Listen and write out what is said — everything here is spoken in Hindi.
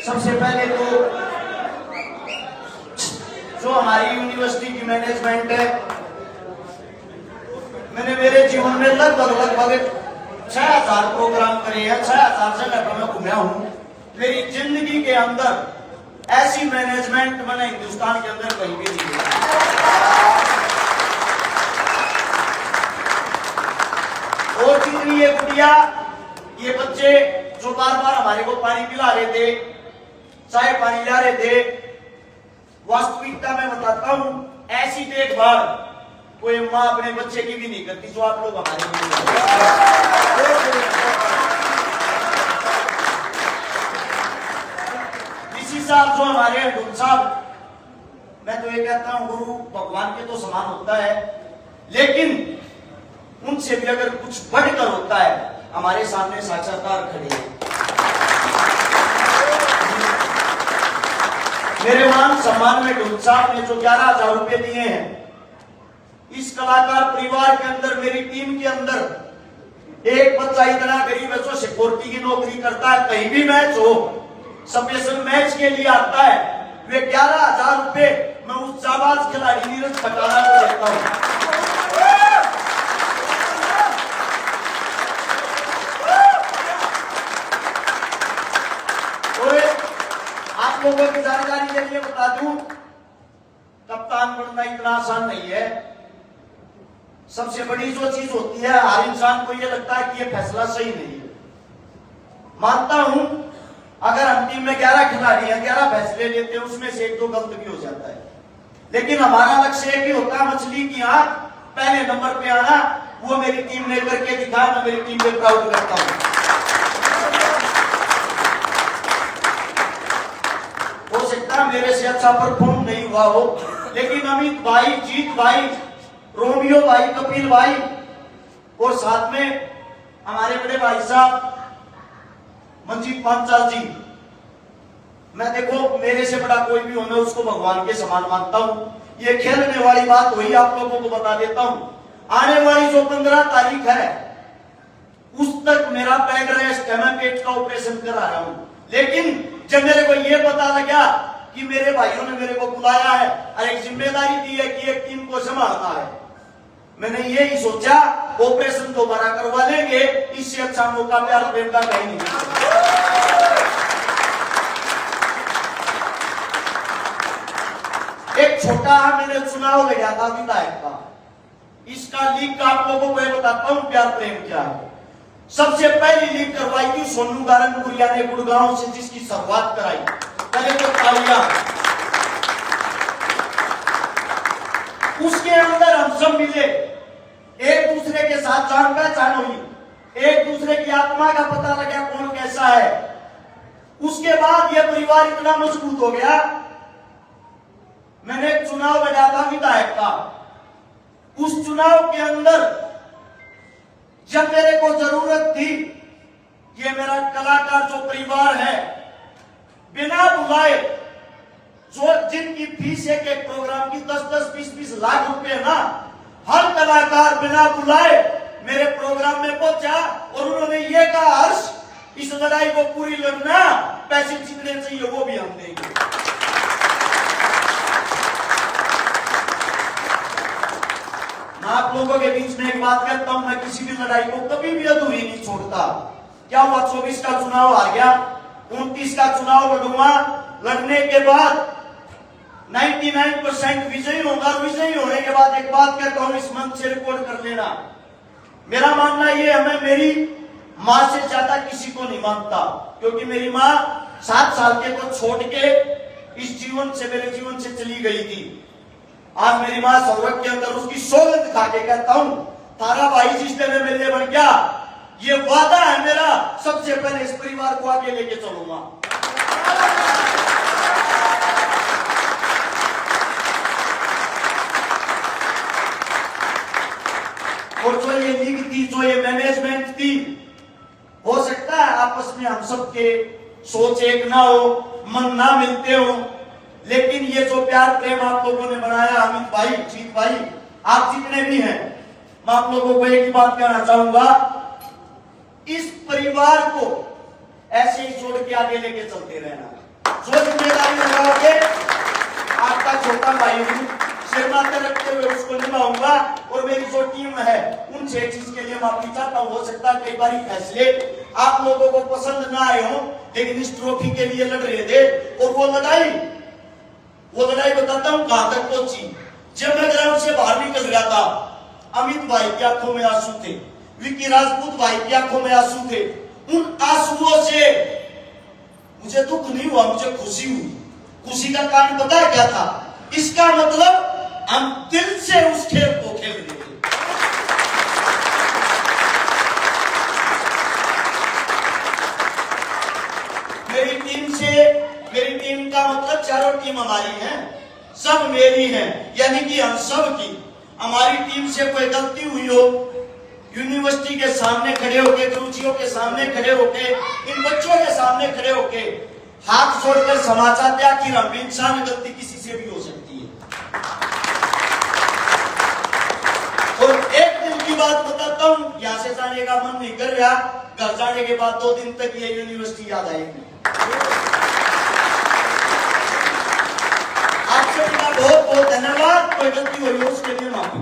सबसे पहले तो जो हमारी यूनिवर्सिटी की मैनेजमेंट है, मैंने मेरे जीवन में लगभग 6000 प्रोग्राम करे हैं, 6000 जगह पर मैं घूमा हूं। मेरी जिंदगी के अंदर ऐसी मैनेजमेंट मैंने हिंदुस्तान के अंदर कहीं भी नहीं देखी। और जितनी ये गुड़िया, ये बच्चे जो बार बार हमारे को पानी पिला रहे थे, चाय पानी ला रहे थे, वास्तविकता में बताता हूं, ऐसी देखभाल कोई माँ अपने बच्चे की भी नहीं करती जो आप लोग हमारे डीसी साहब जो हमारे हडूल साहब, मैं तो ये कहता हूं गुरु भगवान के तो समान होता है, लेकिन उनसे भी अगर कुछ बढ़कर होता है, हमारे सामने साक्षात्कार खड़े हैं। मेरे मान सम्मान में ढूंढ साहब ने जो 11,000 रुपए दिए हैं, इस कलाकार परिवार के अंदर, मेरी टीम के अंदर एक बच्चा इतना गरीब है जो सिक्योरिटी की नौकरी करता है, कहीं भी मैच हो, स्पेशल मैच के लिए आता है, वे 11,000 रुपए मैं उस जाबाज खिलाड़ी नीरज खटाना को देता हूं। आप लोगों की जानकारी के लिए बता दूं, कप्तान बनना इतना आसान नहीं है। सबसे बड़ी जो चीज होती है, हर इंसान को यह लगता है कि यह फैसला सही नहीं है। मानता हूं अगर हम टीम में 11 खिलाड़ी हैं, 11 फैसले लेते हैं, उसमें से 1-2 गलत भी हो जाता है, लेकिन हमारा लक्ष्य एक ही होता है, मछली की आंख पहले नंबर पे आना। वो मेरी टीम ने करके दिखाया, मैं मेरी टीम पे प्राउड करता हूं। हो सकता है मेरे से अच्छा परफॉर्म नहीं हुआ हो, लेकिन अमित भाई, जीत भाई, रोमियो भाई, कपिल भाई और साथ में हमारे बड़े भाई साहब मंजीत पांचाल जी, मैं देखो मेरे से बड़ा कोई भी हो, मैं उसको भगवान के समान मानता हूं। ये खेलने वाली बात हुई, आप लोगों को बता देता हूं, आने वाली जो 15 तारीख है उस तक मेरा बेड रेस्ट है, मैं पेट का ऑपरेशन करा रहा हूं। लेकिन जब मेरे को ये पता लगा कि मेरे भाइयों ने मेरे को बुलाया है और एक जिम्मेदारी दी है कि एक टीम को संभालना है, मैंने यही सोचा ऑपरेशन दोबारा करवा लेंगे, इससे अच्छा मौका प्यार प्रेम का कहीं नहीं। एक छोटा मैंने चुनाव लगा था विधायक का, इसका लीक आप लोगों को बताता हूं प्यार प्रेम क्या है। सबसे पहली लीक करवाई थी सोनू गारनपुरिया ने गुड़गांव से, जिसकी शुरुआत कराई। पहले तो तालियां। उसके अंदर हम सब मिले, एक दूसरे के साथ जान पहचान हुई, एक दूसरे की आत्मा का पता लगा कौन कैसा है। उसके बाद यह परिवार इतना मजबूत हो गया, मैंने एक चुनाव लड़ा था विधायक का। उस चुनाव के अंदर जब मेरे को जरूरत थी, ये मेरा कलाकार जो परिवार है, बिना बुलाए, जो जिनकी फीस एक प्रोग्राम की 10-10, 20-20 लाख रुपए ना, हर कलाकार बिना बुलाए मेरे प्रोग्राम में पहुंचा और उन्होंने ये कहा, हर्ष इस लड़ाई को पूरी लड़ना, पैसे जितने चाहिए वो भी हम देंगे। मैं आप लोगों के बीच में एक बात कहता हूं, मैं किसी भी लड़ाई को कभी भी अधूरी नहीं छोड़ता। क्या हुआ, 24 का चुनाव हार गया, 29 का चुनाव लड़ूंगा, लड़ने के बाद 99% विजयी होगा। विजयी होने के बाद एक बात कहता हूं, इस मंच से रिकॉर्ड कर लेना, मेरा मानना ये है, मैं मेरी मां से ज्यादा किसी को नहीं मानता, क्योंकि मेरी मां 7 साल के को छोड़ के इस जीवन से, मेरे जीवन से चली गई थी। आज मेरी मां सौरभ के अंदर उसकी सौगंध खा के कहता हूं, तारा भाई जिस दिन मेरे बन गया, ये वादा है मेरा, सबसे पहले इस परिवार को आगे लेके चलूंगा। और जो ये लीग थी, जो ये मैनेजमेंट थी, हो सकता है आपस में हम सबके सोच एक ना हो, मन ना मिलते हो, लेकिन ये जो प्यार प्रेम आप लोगों ने बनाया, अमित भाई, जीत भाई, आप जितने भी हैं, मैं आप लोगों को एक ही बात कहना चाहूंगा, इस परिवार को ऐसे ही छोड़ के आगे लेके चलते रहना। जो जिम्मेदारी लगाओगे, आपका छोटा भाई हूँ, सिर माथे रखते हुए उसको निभाऊंगा। और मेरी जो टीम है उन 6 चीज के लिए माफी चाहता हूँ। हो सकता है कई बारी फैसले आप लोगों को पसंद ना आए हो, लेकिन इस ट्रॉफी के लिए लड़ रहे थे। और वो लड़ाई बताता हूँ कहां तक पहुंची। जब मैं ग्राउंड से बाहर निकल रहा था, अमित भाई की आंखों में आंसू थे, विकी राजपूत भाई की आंखों में आंसू थे। उन आंसुओं से मुझे दुख नहीं हुआ, मुझे खुशी हुई। खुशी का कारण पता है क्या था? इसका मतलब हम दिल से उस खेल को खेल रहे थे। मेरी टीम का मतलब चारों टीम हमारी है, सब मेरी है, यानी कि हम सब की। हमारी टीम से कोई गलती हुई हो, यूनिवर्सिटी के सामने खड़े होके, गुरुजियों के सामने खड़े होके, इन बच्चों के सामने खड़े होके हाथ जोड़कर क्षमा चाहते हैं कि हम इंसान, गलती किसी से भी हो सकती है। और एक दिन की बात बताता हूं, यहां से जाने का मन नहीं कर रहा, घर जाने के बाद 2 दिन तक ये यूनिवर्सिटी याद आएगी। आप सभी का बहुत बहुत धन्यवाद। कोई गलती हुई हो उसके लिए माफी।